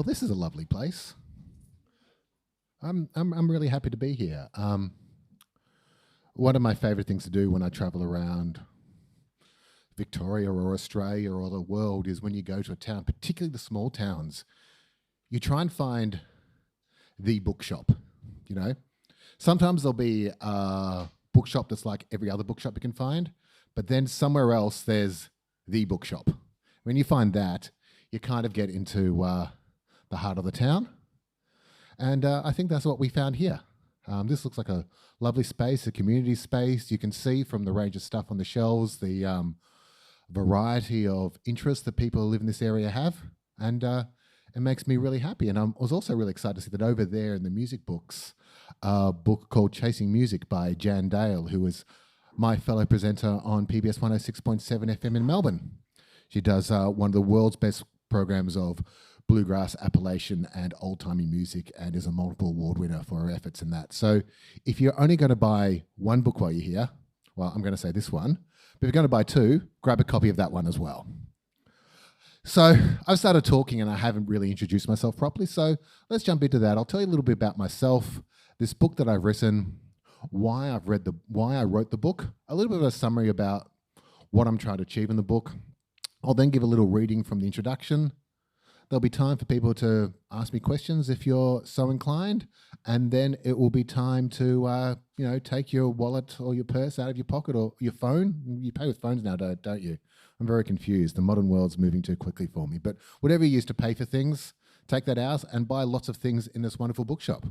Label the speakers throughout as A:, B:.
A: Well, this is a lovely place. I'm really happy to be here. One of my favorite things to do when I travel around Victoria or Australia or the world is when you go to a town, particularly the small towns, you try and find the bookshop. You know, sometimes there'll be a bookshop that's like every other bookshop you can find, but then somewhere else there's the bookshop. When you find that, you kind of get into the heart of the town. And I think that's what we found here. This looks like a lovely space, a community space. You can see from the range of stuff on the shelves the variety of interests that people who live in this area have. And it makes me really happy. And I was also really excited to see that over there in the music books, a book called Chasing Music by Jan Dale, who is my fellow presenter on PBS 106.7 FM in Melbourne. She does one of the world's best programs of bluegrass, Appalachian, and old-timey music, and is a multiple award winner for her efforts in that. So if you're only going to buy one book while you're here, well, I'm going to say this one, but if you're going to buy two, grab a copy of that one as well. So I've started talking and I haven't really introduced myself properly, so let's jump into that. I'll tell you a little bit about myself, this book that I've written, why I wrote the book, a little bit of a summary about what I'm trying to achieve in the book. I'll then give a little reading from the introduction. There'll be time for people to ask me questions if you're so inclined, and then it will be time to take your wallet or your purse out of your pocket or your phone. You pay with phones now, don't you? I'm very confused. The modern world's moving too quickly for me. But whatever you use to pay for things, take that out and buy lots of things in this wonderful bookshop.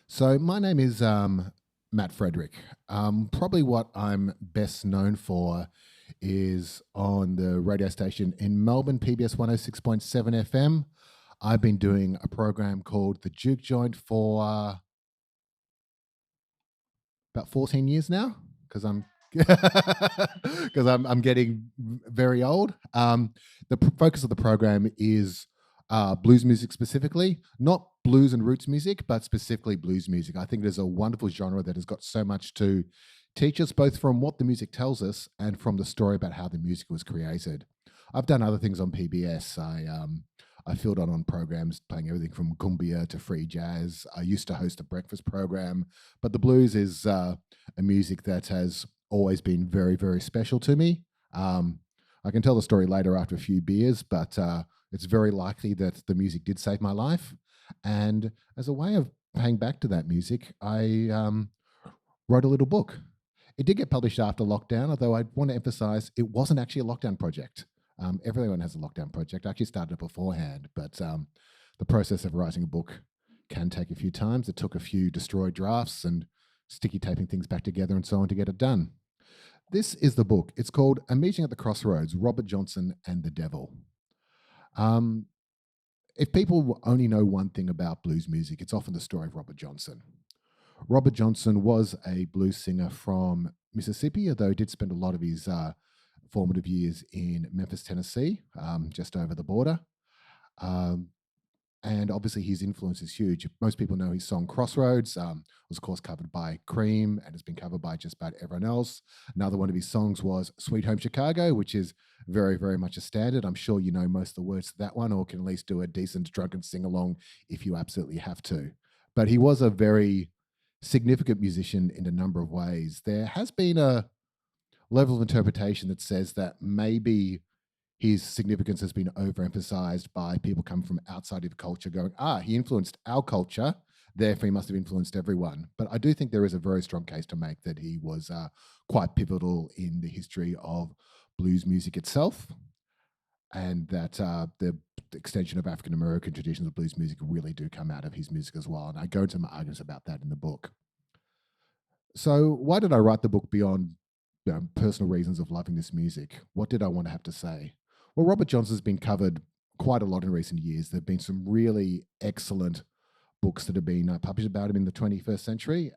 A: So my name is Matt Frederick. Probably what I'm best known for is on the radio station in Melbourne, PBS 106.7 FM. I've been doing a program called The Juke Joint for about 14 years now, because I'm I'm getting very old. The focus of the program is blues music specifically, not blues and roots music, but specifically blues music. I think it is a wonderful genre that has got so much to teach us, both from what the music tells us and from the story about how the music was created. I've done other things on PBS. I filled on programs playing everything from cumbia to free jazz. I used to host a breakfast program, but the blues is a music that has always been very, very special to me. I can tell the story later after a few beers, but it's very likely that the music did save my life. And as a way of paying back to that music, I wrote a little book. It did get published after lockdown, although I want to emphasize it wasn't actually a lockdown project. Everyone has a lockdown project. I actually started it beforehand, but the process of writing a book can take a few times. It took a few destroyed drafts and sticky taping things back together and so on to get it done. This is the book. It's called A Meeting at the Crossroads, Robert Johnson and the Devil. If people only know one thing about blues music, it's often the story of Robert Johnson. Robert Johnson was a blues singer from Mississippi, although he did spend a lot of his formative years in Memphis, Tennessee, just over the border. And obviously his influence is huge. Most people know his song Crossroads, was of course covered by Cream and has been covered by just about everyone else. Another one of his songs was Sweet Home Chicago, which is very, very much a standard. I'm sure you know most of the words to that one, or can at least do a decent drunken sing-along if you absolutely have to. But he was a very significant musician in a number of ways. There has been a level of interpretation that says that maybe his significance has been overemphasized by people coming from outside of the culture going, he influenced our culture, therefore he must have influenced everyone. But I do think there is a very strong case to make that he was quite pivotal in the history of blues music itself, and that the extension of African-American traditions of blues music really do come out of his music as well. And I go into my arguments about that in the book. So why did I write the book beyond personal reasons of loving this music? What did I want to have to say? Well, Robert Johnson's been covered quite a lot in recent years. There have been some really excellent books that have been published about him in the 21st century.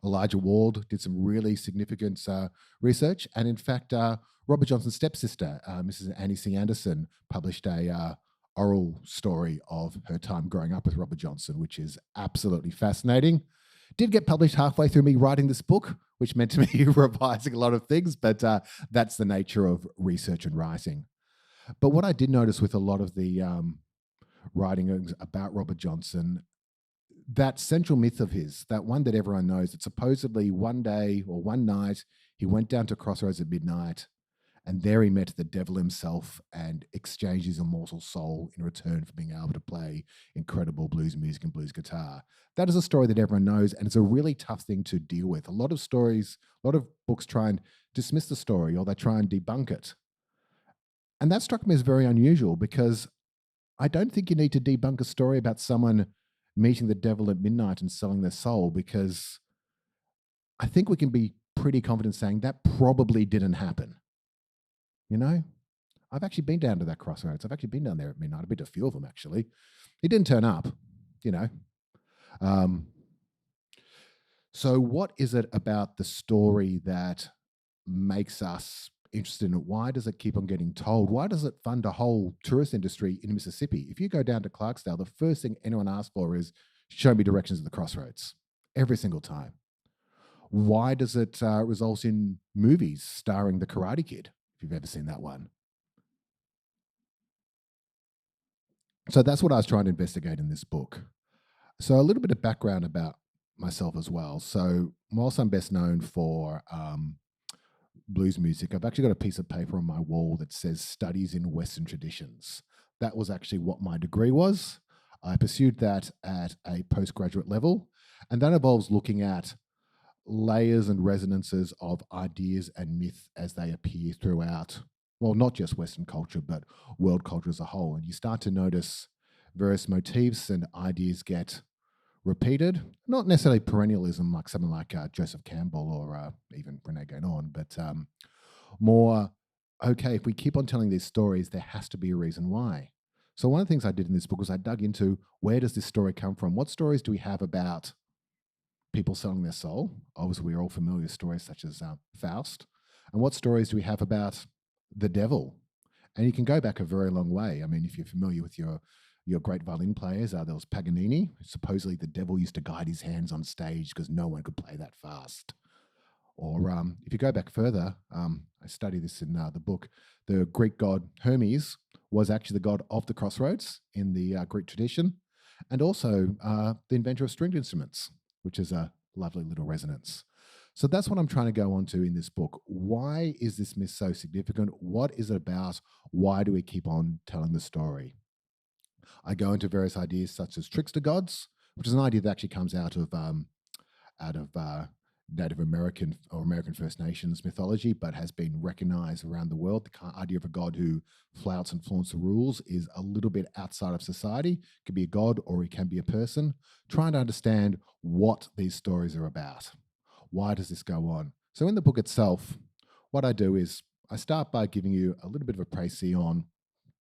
A: Elijah Wald did some really significant research. And in fact, Robert Johnson's stepsister, Mrs. Annie C. Anderson, published a oral story of her time growing up with Robert Johnson, which is absolutely fascinating. Did get published halfway through me writing this book, which meant to me revising a lot of things, but that's the nature of research and writing. But what I did notice with a lot of the writing about Robert Johnson, that central myth of his, that one that everyone knows, that supposedly one day or one night he went down to Crossroads at midnight, and there he met the devil himself and exchanged his immortal soul in return for being able to play incredible blues music and blues guitar. That is a story that everyone knows, and it's a really tough thing to deal with. A lot of stories, a lot of books try and dismiss the story, or they try and debunk it. And that struck me as very unusual, because I don't think you need to debunk a story about someone meeting the devil at midnight and selling their soul, because I think we can be pretty confident saying that probably didn't happen. You know, I've actually been down to that crossroads. I've actually been down there at midnight. I've been to a few of them, actually. He didn't turn up, you know. Um, so, what is it about the story that makes us interested in it? Why does it keep on getting told? Why does it fund a whole tourist industry in Mississippi? If you go down to Clarksdale, the first thing anyone asks for is show me directions to the crossroads every single time. Why does it result in movies starring the Karate Kid, if you've ever seen that one? So that's what I was trying to investigate in this book. So a little bit of background about myself as well. So whilst I'm best known for blues music, I've actually got a piece of paper on my wall that says Studies in Western Traditions. That was actually what my degree was. I pursued that at a postgraduate level, and that involves looking at layers and resonances of ideas and myth as they appear throughout, well, not just Western culture, but world culture as a whole. And you start to notice various motifs and ideas get repeated, not necessarily perennialism like someone like Joseph Campbell or even Rene Guénon, but more, okay, if we keep on telling these stories, there has to be a reason why. So one of the things I did in this book was I dug into, where does this story come from? What stories do we have about people selling their soul? Obviously, we're all familiar with stories such as Faust. And what stories do we have about the devil? And you can go back a very long way. I mean, if you're familiar with your great violin players, there was Paganini. Supposedly, the devil used to guide his hands on stage because no one could play that fast. Or if you go back further, I study this in the book. The Greek god Hermes was actually the god of the crossroads in the Greek tradition, and also the inventor of stringed instruments, which is a lovely little resonance. So that's what I'm trying to go on to in this book. Why is this myth so significant? What is it about? Why do we keep on telling the story? I go into various ideas such as trickster gods, which is an idea that actually comes out of Native American or American First Nations mythology, but has been recognized around the world. The idea of a god who flouts and flaunts the rules is a little bit outside of society. It could be a god or it can be a person. Trying to understand what these stories are about. Why does this go on? So in the book itself, what I do is I start by giving you a little bit of a précis on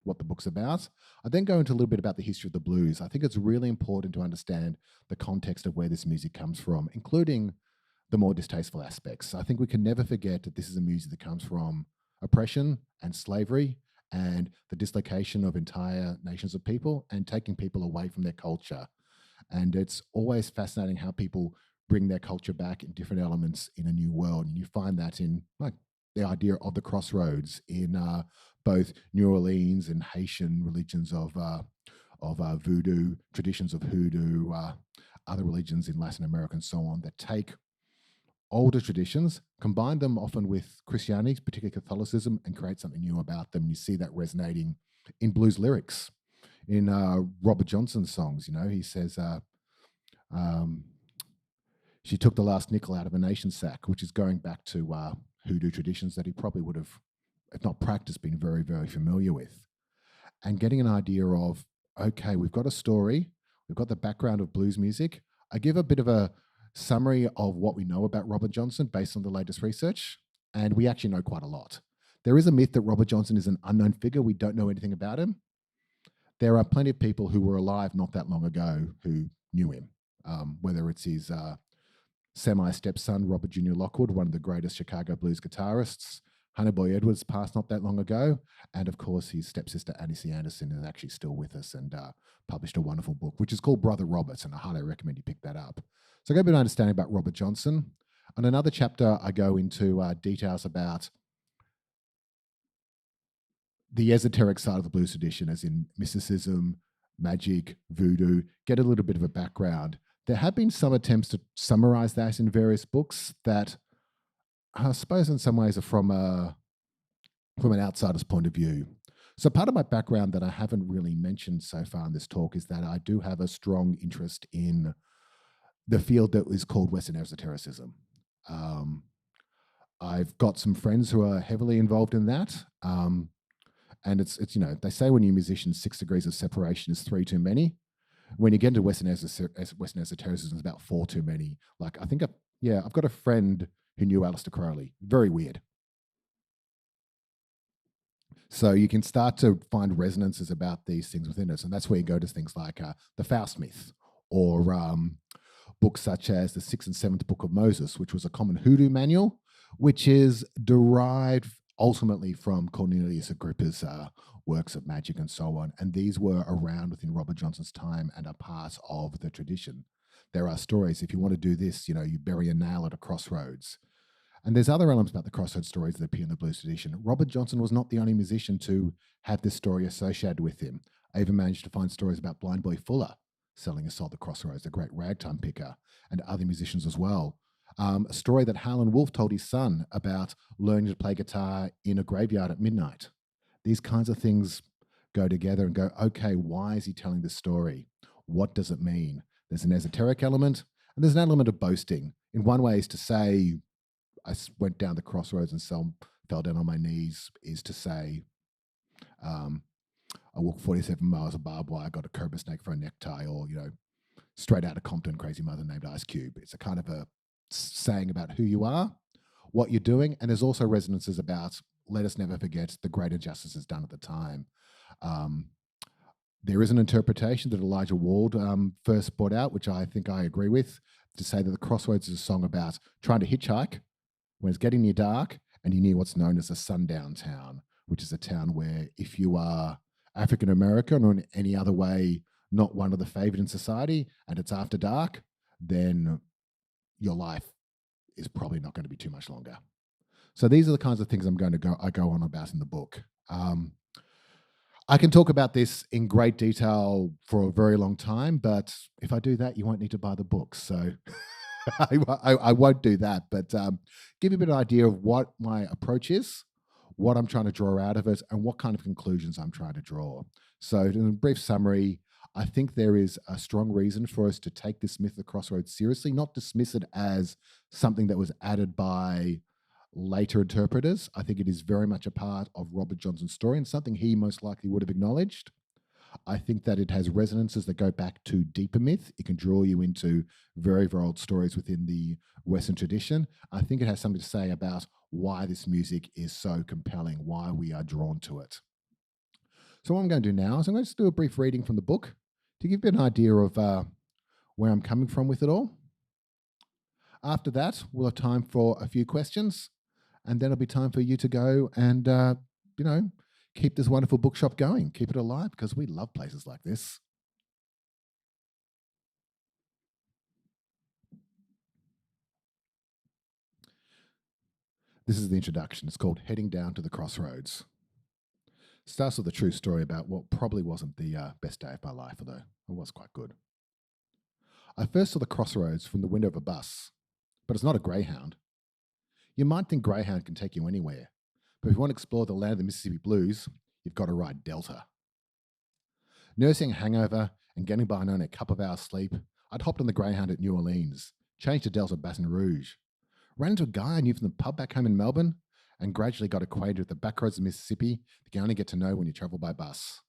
A: what the book's about. I then go into a little bit about the history of the blues. I think it's really important to understand the context of where this music comes from, including the more distasteful aspects. I think we can never forget that this is a music that comes from oppression and slavery and the dislocation of entire nations of people and taking people away from their culture. And it's always fascinating how people bring their culture back in different elements in a new world. And you find that in like the idea of the crossroads in both New Orleans and Haitian religions of voodoo, traditions of hoodoo, other religions in Latin America and so on, that take older traditions, combine them often with Christianity, particularly Catholicism, and create something new about them. You see that resonating in blues lyrics. In Robert Johnson's songs, you know, he says, um, she took the last nickel out of a nation sack, which is going back to hoodoo traditions that he probably would have, if not practiced, been very, very familiar with. And getting an idea of, okay, we've got a story, we've got the background of blues music. I give a bit of a summary of what we know about Robert Johnson based on the latest research, and we actually know quite a lot. There is a myth that Robert Johnson is an unknown figure. We don't know anything about him. There are plenty of people who were alive not that long ago who knew him, whether it's his semi-stepson, Robert Jr. Lockwood, one of the greatest Chicago blues guitarists. Honey Boy Edwards passed not that long ago. And of course, his stepsister, Annie C. Anderson, is actually still with us and published a wonderful book, which is called Brother Roberts, and I highly recommend you pick that up. So I got a bit of understanding about Robert Johnson. On another chapter, I go into details about the esoteric side of the blues tradition, as in mysticism, magic, voodoo, get a little bit of a background. There have been some attempts to summarize that in various books that I suppose in some ways are from an outsider's point of view. So part of my background that I haven't really mentioned so far in this talk is that I do have a strong interest in the field that is called Western esotericism. Um, I've got some friends who are heavily involved in that. And it's they say when you're a musician, 6 degrees of separation is 3 too many. When you get into Western esotericism, it's about 4 too many. Like I think I've got a friend who knew Aleister Crowley. Very weird. So you can start to find resonances about these things within us, and that's where you go to things like the Faust myth, or books such as the Sixth and Seventh Book of Moses, which was a common hoodoo manual, which is derived ultimately from Cornelius Agrippa's works of magic and so on. And these were around within Robert Johnson's time and are part of the tradition. There are stories. If you want to do this, you bury a nail at a crossroads. And there's other elements about the crossroads stories that appear in the blues tradition. Robert Johnson was not the only musician to have this story associated with him. I even managed to find stories about Blind Boy Fuller selling a soul at the crossroads, the great ragtime picker, and other musicians as well. A story that Howlin' Wolf told his son about learning to play guitar in a graveyard at midnight. These kinds of things go together and go, okay, why is he telling this story? What does it mean? There's an esoteric element, and there's an element of boasting. In one way is to say, I went down the crossroads and fell down on my knees, is to say, I walked 47 miles of barbed wire, got a cobra snake for a necktie, or, straight out of Compton, crazy mother named Ice Cube. It's a kind of a saying about who you are, what you're doing, and there's also resonances about, let us never forget the great injustices done at the time. There is an interpretation that Elijah Ward first brought out, which I think I agree with, to say that the Crossroads is a song about trying to hitchhike when it's getting near dark and you're near what's known as a sundown town, which is a town where if you are African American or in any other way not one of the favored in society and it's after dark, then your life is probably not going to be too much longer. So these are the kinds of things I go on about in the book. I can talk about this in great detail for a very long time, but if I do that, you won't need to buy the book. So I won't do that, but give you a bit of an idea of what my approach is, what I'm trying to draw out of it, and what kind of conclusions I'm trying to draw. So in a brief summary, I think there is a strong reason for us to take this myth of the crossroads seriously, not dismiss it as something that was added by later interpreters. I think it is very much a part of Robert Johnson's story and something he most likely would have acknowledged. I think that it has resonances that go back to deeper myth. It can draw you into very, very old stories within the Western tradition. I think it has something to say about why this music is so compelling, why we are drawn to it. So what I'm going to do now is I'm going to just do a brief reading from the book to give you an idea of where I'm coming from with it all. After that, we'll have time for a few questions, and then it'll be time for you to go and, keep this wonderful bookshop going, keep it alive, because we love places like this. This is the introduction. It's called Heading Down to the Crossroads. Starts with a true story about what probably wasn't the best day of my life, although it was quite good. I first saw the crossroads from the window of a bus, but it's not a Greyhound. You might think Greyhound can take you anywhere, but if you want to explore the land of the Mississippi Blues, you've got to ride Delta. Nursing a hangover and getting by on only a couple of hours sleep, I'd hopped on the Greyhound at New Orleans, changed to Delta at Baton Rouge, ran into a guy I knew from the pub back home in Melbourne, and gradually got acquainted with the back roads of Mississippi that you can only get to know when you travel by bus.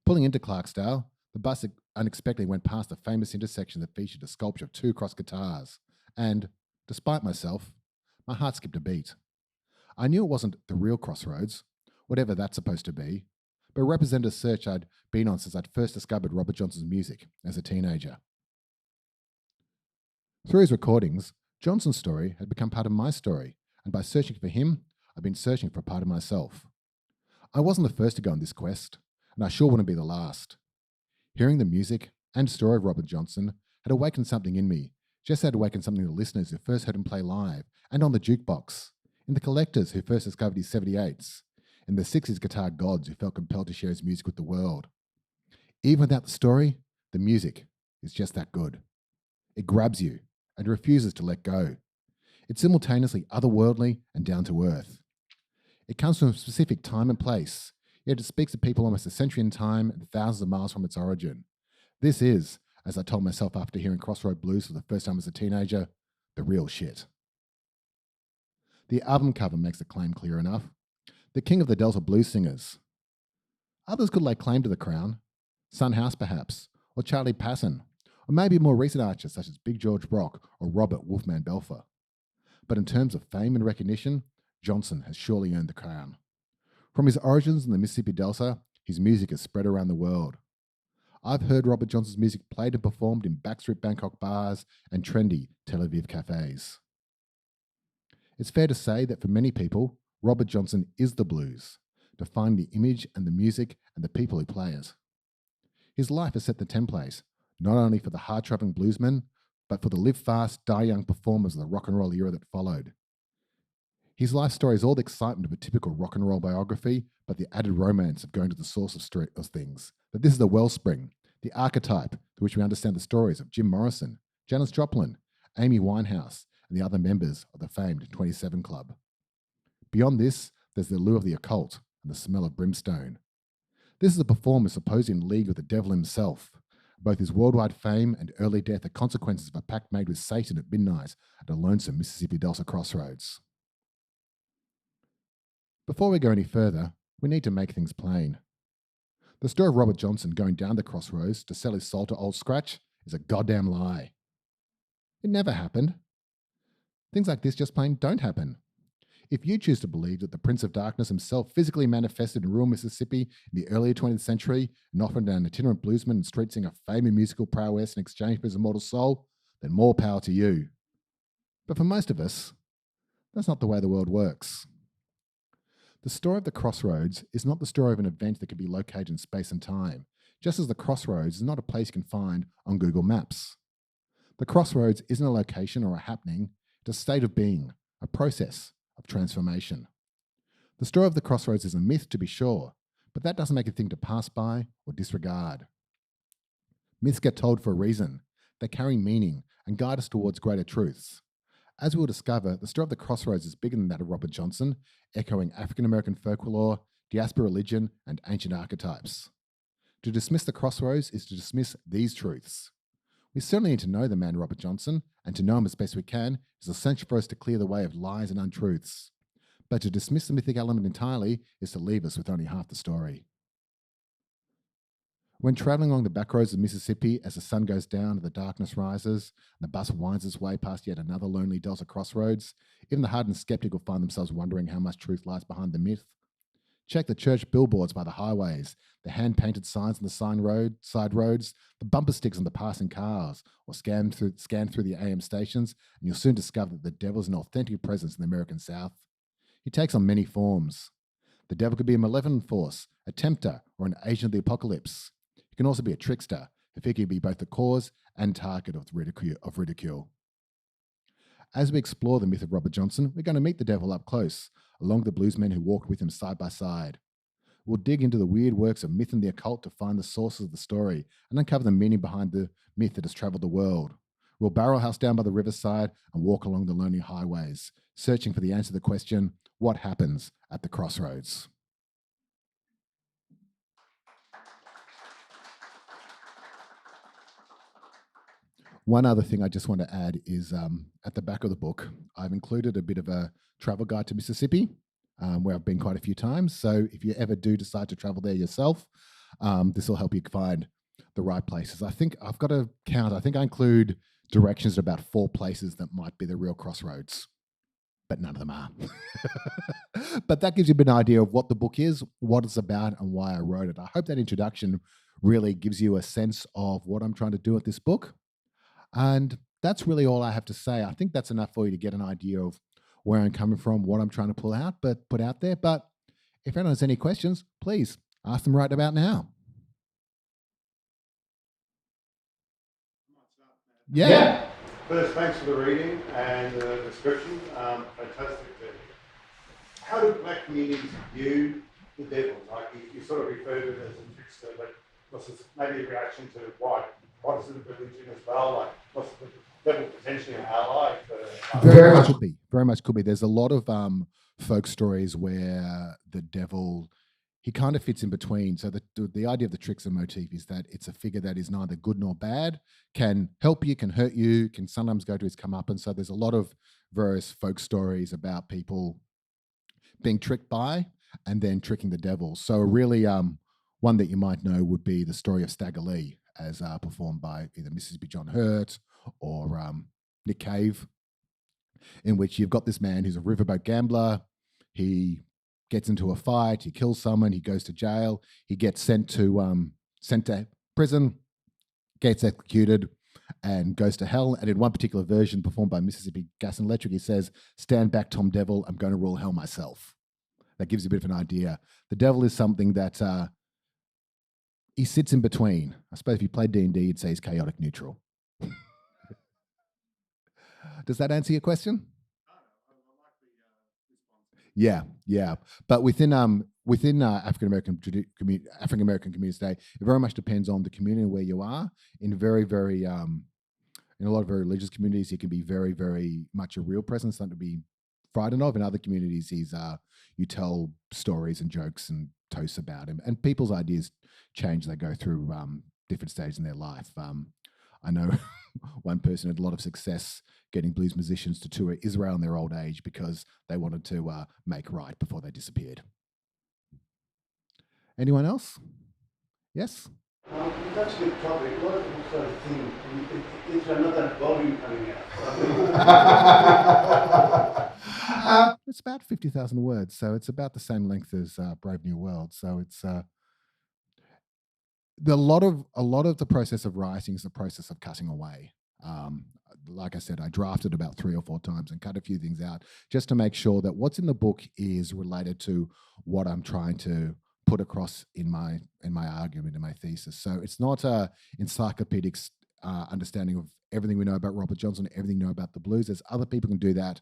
A: Pulling into Clarksdale, the bus unexpectedly went past a famous intersection that featured a sculpture of 2 cross guitars, and, despite myself, my heart skipped a beat. I knew it wasn't the real crossroads, whatever that's supposed to be, but represented a search I'd been on since I'd first discovered Robert Johnson's music as a teenager. Through his recordings, Johnson's story had become part of my story, and by searching for him, I've been searching for a part of myself. I wasn't the first to go on this quest, and I sure wouldn't be the last. Hearing the music and story of Robert Johnson had awakened something in me, just had awakened something in the listeners who first heard him play live, and on the jukebox, in the collectors who first discovered his 78s, and the 60s guitar gods who felt compelled to share his music with the world. Even without the story, the music is just that good. It grabs you and refuses to let go. It's simultaneously otherworldly and down to earth. It comes from a specific time and place, yet it speaks to people almost a century in time and thousands of miles from its origin. This is, as I told myself after hearing Crossroad Blues for the first time as a teenager, the real shit. The album cover makes the claim clear enough. The king of the Delta blues singers. Others could lay claim to the crown. Son House, perhaps, or Charlie Passon, or maybe more recent artists such as Big George Brock or Robert Wolfman Belfer. But in terms of fame and recognition, Johnson has surely earned the crown. From his origins in the Mississippi Delta, his music has spread around the world. I've heard Robert Johnson's music played and performed in backstreet Bangkok bars and trendy Tel Aviv cafes. It's fair to say that for many people, Robert Johnson is the blues, defining the image and the music and the people who play it. His life has set the template, not only for the hard-traveling bluesmen, but for the live fast, die young performers of the rock and roll era that followed. His life story is all the excitement of a typical rock and roll biography, but the added romance of going to the source of things. That this is the wellspring, the archetype through which we understand the stories of Jim Morrison, Janis Joplin, Amy Winehouse, and the other members of the famed 27 Club. Beyond this, there's the allure of the occult and the smell of brimstone. This is a performer supposed in league with the devil himself. Both his worldwide fame and early death are consequences of a pact made with Satan at midnight at a lonesome Mississippi Delta crossroads. Before we go any further, we need to make things plain. The story of Robert Johnson going down the crossroads to sell his soul to Old Scratch is a goddamn lie. It never happened. Things like this just plain don't happen. If you choose to believe that the Prince of Darkness himself physically manifested in rural Mississippi in the early 20th century and offered an itinerant bluesman and street singer fame and musical prowess in exchange for his immortal soul, then more power to you. But for most of us, that's not the way the world works. The story of the crossroads is not the story of an event that can be located in space and time, just as the crossroads is not a place you can find on Google Maps. The crossroads isn't a location or a happening, it's a state of being, a process of transformation. The story of the crossroads is a myth, to be sure, but that doesn't make it a thing to pass by or disregard. Myths get told for a reason. They carry meaning and guide us towards greater truths. As we will discover, the story of the crossroads is bigger than that of Robert Johnson, echoing African-American folklore, diaspora religion, and ancient archetypes. To dismiss the crossroads is to dismiss these truths. We certainly need to know the man Robert Johnson, and to know him as best we can is essential for us to clear the way of lies and untruths. But to dismiss the mythic element entirely is to leave us with only half the story. When traveling along the back roads of Mississippi as the sun goes down and the darkness rises, and the bus winds its way past yet another lonely Delta crossroads, even the hardened skeptic will find themselves wondering how much truth lies behind the myth. Check the church billboards by the highways, the hand-painted signs on the side roads, the bumper sticks on the passing cars, or scan through the AM stations, and you'll soon discover that the devil is an authentic presence in the American South. He takes on many forms. The devil could be a malevolent force, a tempter, or an agent of the apocalypse. He can also be a trickster, if he can be both the cause and target of ridicule. As we explore the myth of Robert Johnson, we're going to meet the devil up close, along with the bluesmen who walked with him side by side. We'll dig into the weird works of myth and the occult to find the sources of the story and uncover the meaning behind the myth that has traveled the world. We'll barrel house down by the riverside and walk along the lonely highways, searching for the answer to the question, what happens at the crossroads? One other thing I just want to add is at the back of the book, I've included a bit of a travel guide to Mississippi, where I've been quite a few times. So if you ever do decide to travel there yourself, this will help you find the right places. I think I've got to count. I think I include directions to about 4 places that might be the real crossroads, but none of them are. But that gives you a bit of an idea of what the book is, what it's about, and why I wrote it. I hope that introduction really gives you a sense of what I'm trying to do with this book. And that's really all I have to say. I think that's enough for you to get an idea of where I'm coming from, what I'm trying to put out there. But if anyone has any questions, please ask them right about now. Yeah.
B: First, thanks for the reading and the description. Fantastic. How do black communities view the devil? Like you sort of refer to it as a trickster, but what's this, maybe a reaction to Protestant religion as well? Like, what's the devil potentially an ally for?
A: Very much could be. Very much could be. There's a lot of folk stories where the devil, he kind of fits in between. So the idea of the trickster motif is that it's a figure that is neither good nor bad, can help you, can hurt you, can sometimes go to his comeuppance. So there's a lot of various folk stories about people being tricked by and then tricking the devil. So really one that you might know would be the story of Stagger Lee, as performed by either Mississippi John Hurt or Nick Cave, in which you've got this man who's a riverboat gambler. He gets into a fight, he kills someone, he goes to jail, he gets sent to prison, gets executed, and goes to hell. And in one particular version performed by Mississippi Gas and Electric, he says, "Stand back, Tom Devil, I'm going to rule hell myself." That gives you a bit of an idea. The devil is something that he sits in between. I suppose if you played D&D, you'd say he's chaotic neutral. Does that answer your question? Yeah. But within African American communities today, it very much depends on the community where you are. In in a lot of very religious communities, he can be very, very much a real presence, something to be frightened of. In other communities, you tell stories and jokes and toasts about him, and people's ideas change. They go through different stages in their life. I know one person had a lot of success getting blues musicians to tour Israel in their old age because they wanted to make right before they disappeared. Anyone else? Yes?
B: You touched the topic. A lot of people sort of think if they're not that volume coming out.
A: It's about 50,000 words, so it's about the same length as Brave New World. So it's a lot of the process of writing is the process of cutting away. Like I said, I drafted about 3 or 4 times and cut a few things out just to make sure that what's in the book is related to what I'm trying to put across in my argument, in my thesis. So it's not a encyclopedic understanding of everything we know about Robert Johnson, everything we know about the blues. There's other people who can do that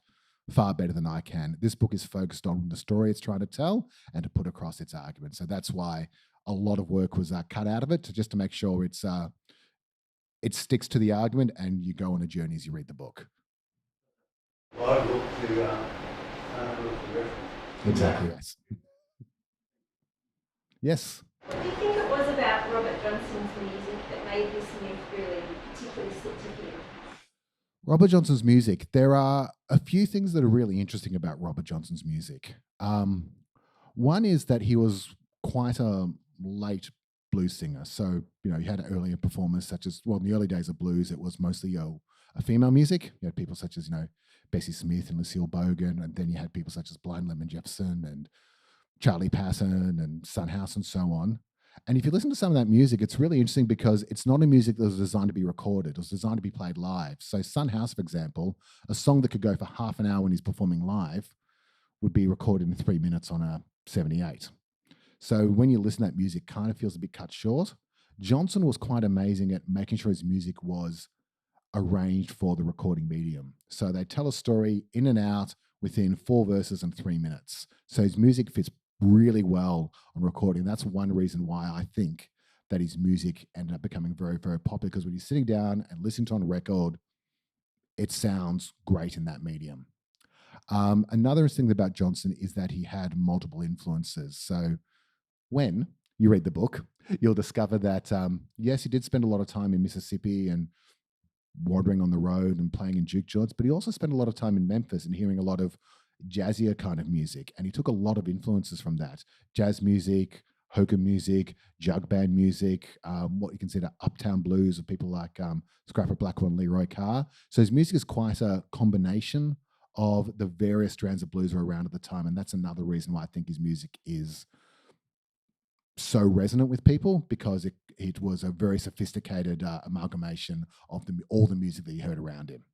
A: far better than I can. This book is focused on the story it's trying to tell and to put across its argument. So that's why a lot of work was cut out of it just to make sure it sticks to the argument and you go on a journey as you read the book.
B: Well, I've looked to reference.
A: Exactly, yes. Yes?
C: What do you think it was about Robert Johnson's music that made this myth really particularly stick to him?
A: Robert Johnson's music. There are a few things that are really interesting about Robert Johnson's music. One is that he was quite a late blues singer. So, he had earlier performers such as, in the early days of blues, it was mostly a female music. You had people such as, Bessie Smith and Lucille Bogan, and then you had people such as Blind Lemon Jefferson and Charlie Patton and Son House and so on. And if you listen to some of that music, it's really interesting because it's not a music that was designed to be recorded. It was designed to be played live. So Son House, for example, a song that could go for half an hour when he's performing live would be recorded in 3 minutes on a 78. So when you listen to that music, it kind of feels a bit cut short. Johnson was quite amazing at making sure his music was arranged for the recording medium. So they tell a story in and out within 4 verses and 3 minutes. So his music fits really well on recording. That's one reason why I think that his music ended up becoming very, very popular, because when you're sitting down and listening to it on a record, it sounds great in that medium. Another interesting thing about Johnson is that he had multiple influences. So when you read the book, you'll discover that, yes, he did spend a lot of time in Mississippi and wandering on the road and playing in juke joints, but he also spent a lot of time in Memphis and hearing a lot of jazzier kind of music. And he took a lot of influences from that. Jazz music, hoka music, jug band music, what you consider uptown blues of people like Scrapper Blackwell and Leroy Carr. So his music is quite a combination of the various strands of blues that were around at the time. And that's another reason why I think his music is so resonant with people, because it was a very sophisticated amalgamation of all the music that you heard around him.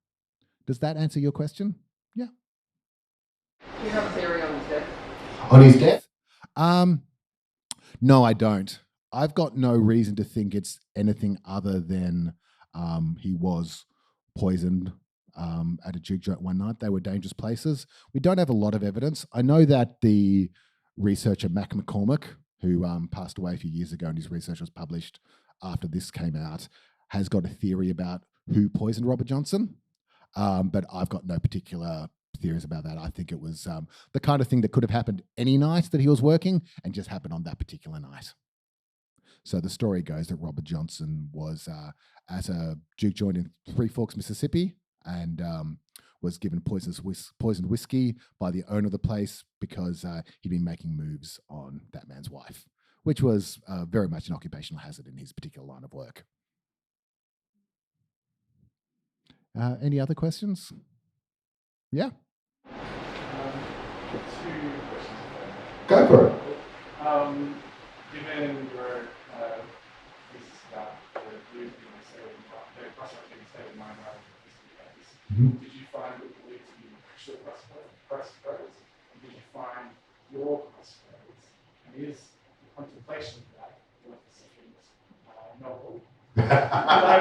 A: Does that answer your question? Yeah.
D: Do you have a theory on his death?
A: On his death? No, I don't. I've got no reason to think it's anything other than he was poisoned at a juke joint one night. They were dangerous places. We don't have a lot of evidence. I know that the researcher Mac McCormick, who passed away a few years ago, and his research was published after this came out, has got a theory about who poisoned Robert Johnson. But I've got no particular theories about that. I think it was the kind of thing that could have happened any night that he was working and just happened on that particular night. So the story goes that Robert Johnson was at a juke joint in Three Forks, Mississippi, and was given poisoned whiskey by the owner of the place because he'd been making moves on that man's wife, which was very much an occupational hazard in his particular line of work. Any other questions? Yeah?
B: Two questions.
A: Go for it.
B: Given your thesis about the blues being a state of crossroads being a state of mind rather than physical case, did you find the blues to be actual crossroads? And did you find your crossroads? And is the contemplation of that your specific novel? I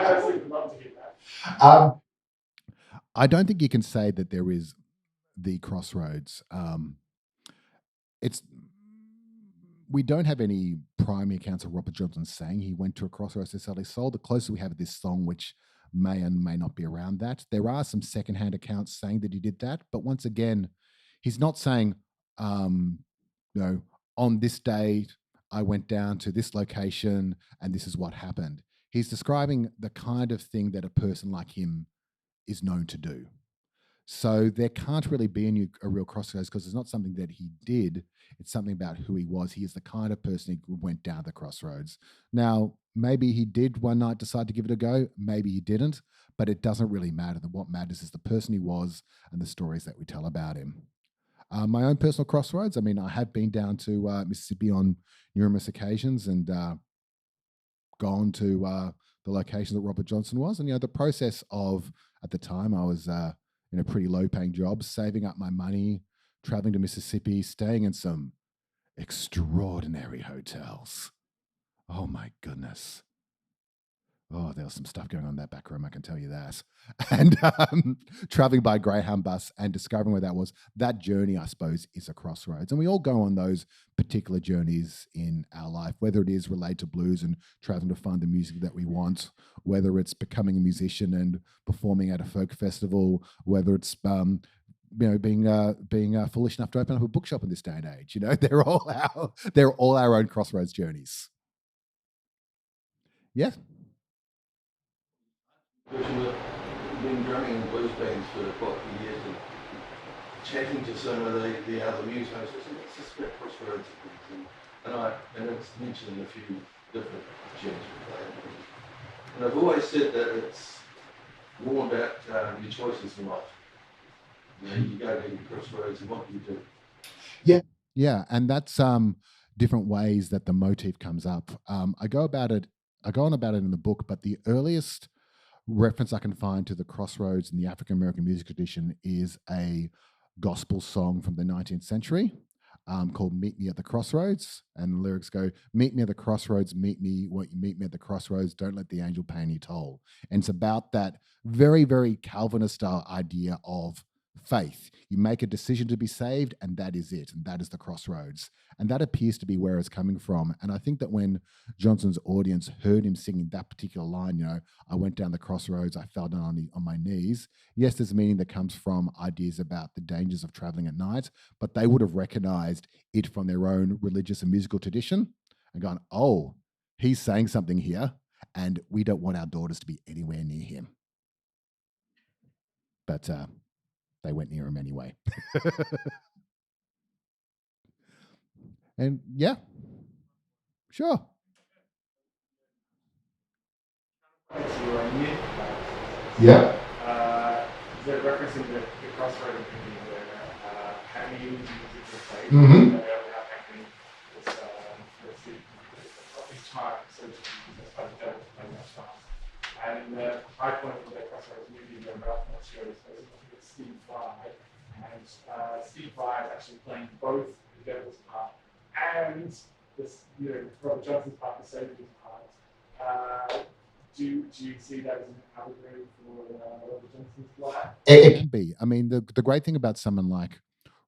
B: personally would love to hear that.
A: I don't think you can say that there is the crossroads. We don't have any primary accounts of Robert Johnson saying he went to a crossroads to sell his soul. The closer we have this song, which may and may not be around that. There are some secondhand accounts saying that he did that, but once again, he's not saying, on this date I went down to this location and this is what happened. He's describing the kind of thing that a person like him is known to do. So there can't really be a real crossroads because it's not something that he did. It's something about who he was. He is the kind of person who went down the crossroads. Now, maybe he did one night decide to give it a go. Maybe he didn't, but it doesn't really matter. What matters is the person he was and the stories that we tell about him. My own personal crossroads, I mean, I have been down to Mississippi on numerous occasions and gone to the location that Robert Johnson was. And, the process of, at the time, I was in a pretty low-paying job, saving up my money, traveling to Mississippi, staying in some extraordinary hotels. Oh, my goodness. Oh, there was some stuff going on in that back room, I can tell you that. And traveling by Greyhound bus and discovering where that was, that journey, I suppose, is a crossroads. And we all go on those particular journeys in our life, whether it is related to blues and traveling to find the music that we want, whether it's becoming a musician and performing at a folk festival, whether it's being foolish enough to open up a bookshop in this day and age. They're all our own crossroads journeys. Yeah.
E: You've been drumming in blues bands for quite a few years and chatting to some of the other musicians. It's just about crossroads and it's mentioned in a few different tunes we play. And I've always said that it's more about your choices in life. You go to your crossroads and what do you do?
A: Yeah, and that's different ways that the motif comes up. I go on about it in the book, but the earliest reference I can find to the crossroads in the African American music tradition is a gospel song from the 19th century called Meet Me at the Crossroads. And the lyrics go, meet me at the crossroads, meet me at the crossroads, don't let the angel pay any toll. And it's about that very, very Calvinist style idea of faith. You make a decision to be saved, and that is it. And that is the crossroads. And that appears to be where it's coming from. And I think that when Johnson's audience heard him singing that particular line, I went down the crossroads, I fell down on my knees. Yes, there's a meaning that comes from ideas about the dangers of traveling at night, but they would have recognized it from their own religious and musical tradition and gone, oh, he's saying something here, and we don't want our daughters to be anywhere near him. But they went near him anyway. And yeah, sure. Yeah.
B: Is there reference in the crossroad of where having music was played?
A: Mm-hmm.
B: This time, so to speak, by the devil playing that time. And the high point of the crossroads movie in Ralph shows Steve Vai, and Steve Vai is actually playing both the devil's part and this, Robert Johnson's part, the Savior's part. Do you see that as an allegory for Robert Johnson's life?
A: It can be. I mean, the great thing about someone like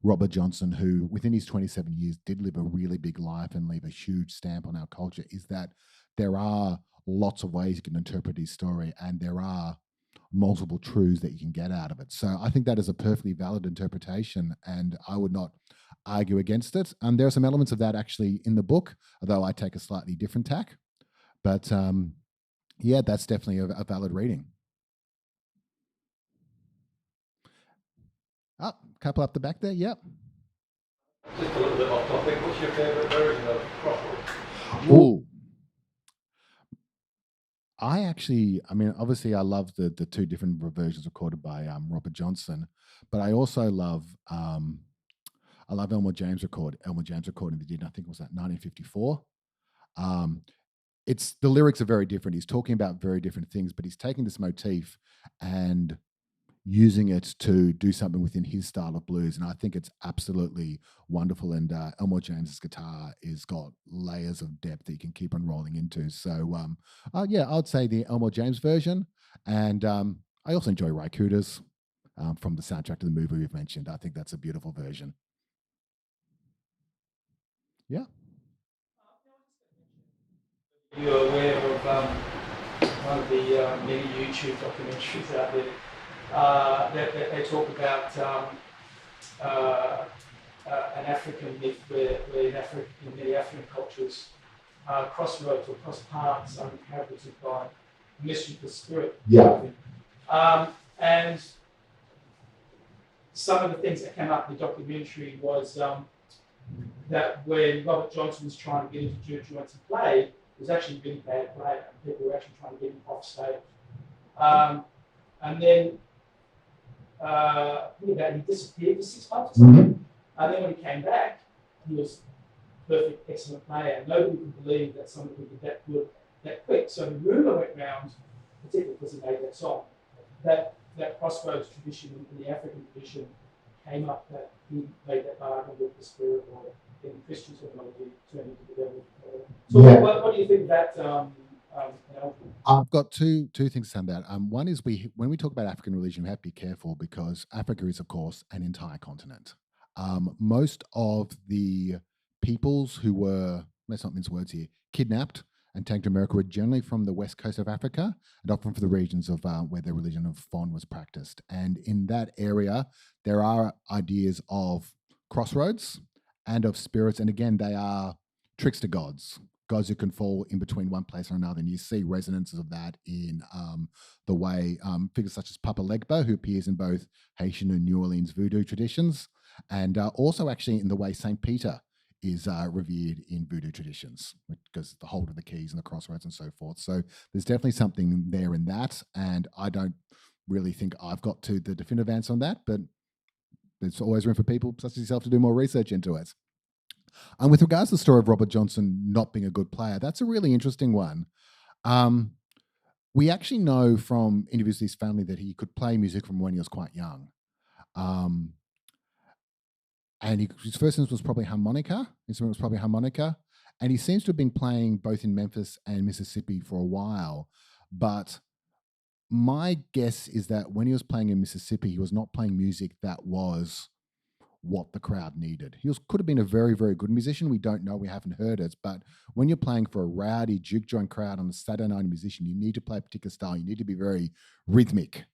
A: Robert Johnson, who within his 27 years did live a really big life and leave a huge stamp on our culture, is that there are lots of ways you can interpret his story, and there are multiple truths that you can get out of it. So I think that is a perfectly valid interpretation, and I would not argue against it. And there are some elements of that actually in the book, although I take a slightly different tack. But yeah, that's definitely a valid reading. Oh, couple up the back there, yep.
F: Just a little bit off topic, what's your favourite version of Crossroads?
A: Ooh. I mean, obviously I love the two different versions recorded by Robert Johnson, but I also love Elmore James recording they did, I think it was that 1954. It's the lyrics are very different. He's talking about very different things, but he's taking this motif and using it to do something within his style of blues, and I think it's absolutely wonderful. And Elmore James's guitar is got layers of depth that you can keep on rolling into. So yeah, I'd say the Elmore James version, and I also enjoy Ry Cooder's from the soundtrack to the movie we've mentioned. I think that's a beautiful version. Yeah.
B: You're aware of one of the many YouTube documentaries out there that they talk about an African myth where in many African cultures, crossroads or cross paths are inhabited by a mystical spirit.
A: Yeah.
B: And some of the things that came up in the documentary was that when Robert Johnson was trying to get into juke joints and play, it was actually really bad play, and people were actually trying to get him off stage. And then he disappeared for 6 months or something. And then when he came back, he was a perfect, excellent player. And nobody could believe that somebody could be that good that quick. So the rumour went round, particularly because he made that song, that crossroads tradition in the African tradition came up, that he made that bargain with the spirit, or in Christian terminology, turned into the devil. So yeah. What do you think of that?
A: I've got two things to say about that. One is when we talk about African religion, we have to be careful because Africa is, of course, an entire continent. Most of the peoples who were, let's not mince words here, kidnapped and taken to America were generally from the west coast of Africa, and often from the regions of where the religion of Fon was practiced. And in that area, there are ideas of crossroads and of spirits. And again, they are trickster gods who can fall in between one place or another. And you see resonances of that in the way figures such as Papa Legba, who appears in both Haitian and New Orleans voodoo traditions, and also actually in the way St. Peter is revered in voodoo traditions, because the hold of the keys and the crossroads and so forth. So there's definitely something there in that. And I don't really think I've got to the definitive answer on that, but there's always room for people such as yourself to do more research into it. And with regards to the story of Robert Johnson not being a good player, that's a really interesting one. We actually know from interviews with his family that he could play music from when he was quite young. And his first instrument was probably harmonica. And he seems to have been playing both in Memphis and Mississippi for a while. But my guess is that when he was playing in Mississippi, he was not playing music that was what the crowd needed. He could have been a very, very good musician. We don't know. We haven't heard it. But when you're playing for a rowdy juke joint crowd on a Saturday night musician, you need to play a particular style. You need to be very rhythmic.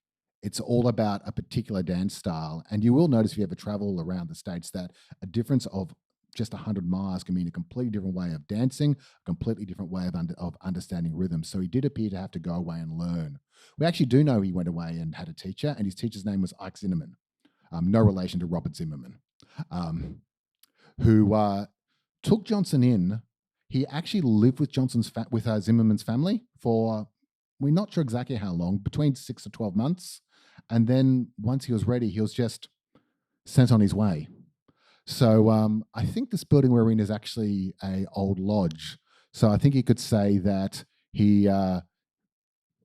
A: It's all about a particular dance style. And you will notice if you ever travel around the States that a difference of just 100 miles can mean a completely different way of dancing, a completely different way of understanding rhythm. So he did appear to have to go away and learn. We actually do know he went away and had a teacher, and his teacher's name was Ike Zimmerman. No relation to Robert Zimmerman, who took Johnson in. He actually lived with Zimmerman's family for, we're not sure exactly how long, between 6 to 12 months. And then once he was ready, he was just sent on his way. So I think this building we're in is actually an old lodge. So I think you could say that he, in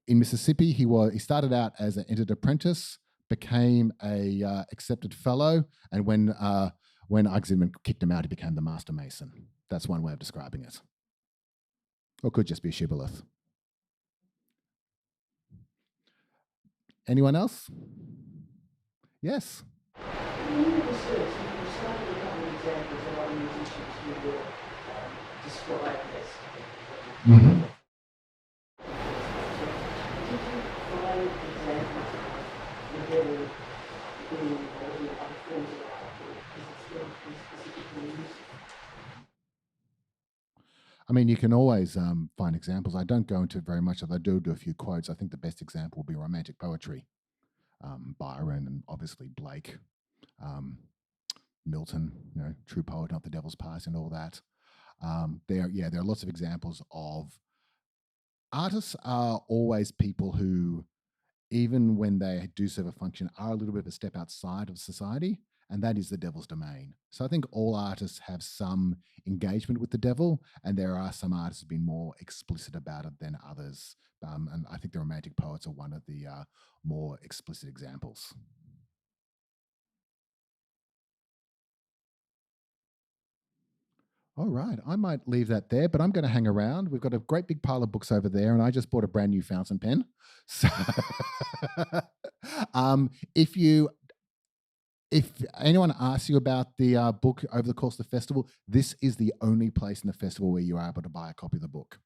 A: Mississippi, he started out as an entered apprentice, became a accepted fellow, and when Ike Zimmerman kicked him out, he became the master mason. That's one way of describing it. Or it could just be a shibboleth. Anyone else? Yes.
B: In your research, you
G: describe a couple of examples of other musicians who will describe this.
A: Mm-hmm.
G: Did you find examples of the devil being involved in other forms of art, or is it still specifically music?
A: I mean, you can always find examples. I don't go into it very much, but I do a few quotes. I think the best example will be romantic poetry. Byron and obviously Blake, Milton, true poet, not the devil's past, and all that. There are lots of examples of artists are always people who, even when they do serve a function, are a little bit of a step outside of society, and that is the devil's domain. So I think all artists have some engagement with the devil, and there are some artists who've been more explicit about it than others. And I think the romantic poets are one of the more explicit examples. All right, I might leave that there, but I'm going to hang around. We've got a great big pile of books over there, and I just bought a brand new fountain pen. So, if anyone asks you about the book over the course of the festival, this is the only place in the festival where you are able to buy a copy of the book.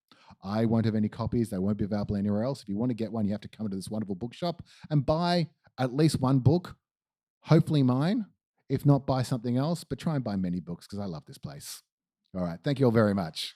A: I won't have any copies. They won't be available anywhere else. If you want to get one, you have to come to this wonderful bookshop and buy at least one book, hopefully mine. If not, buy something else, but try and buy many books because I love this place. All right. Thank you all very much.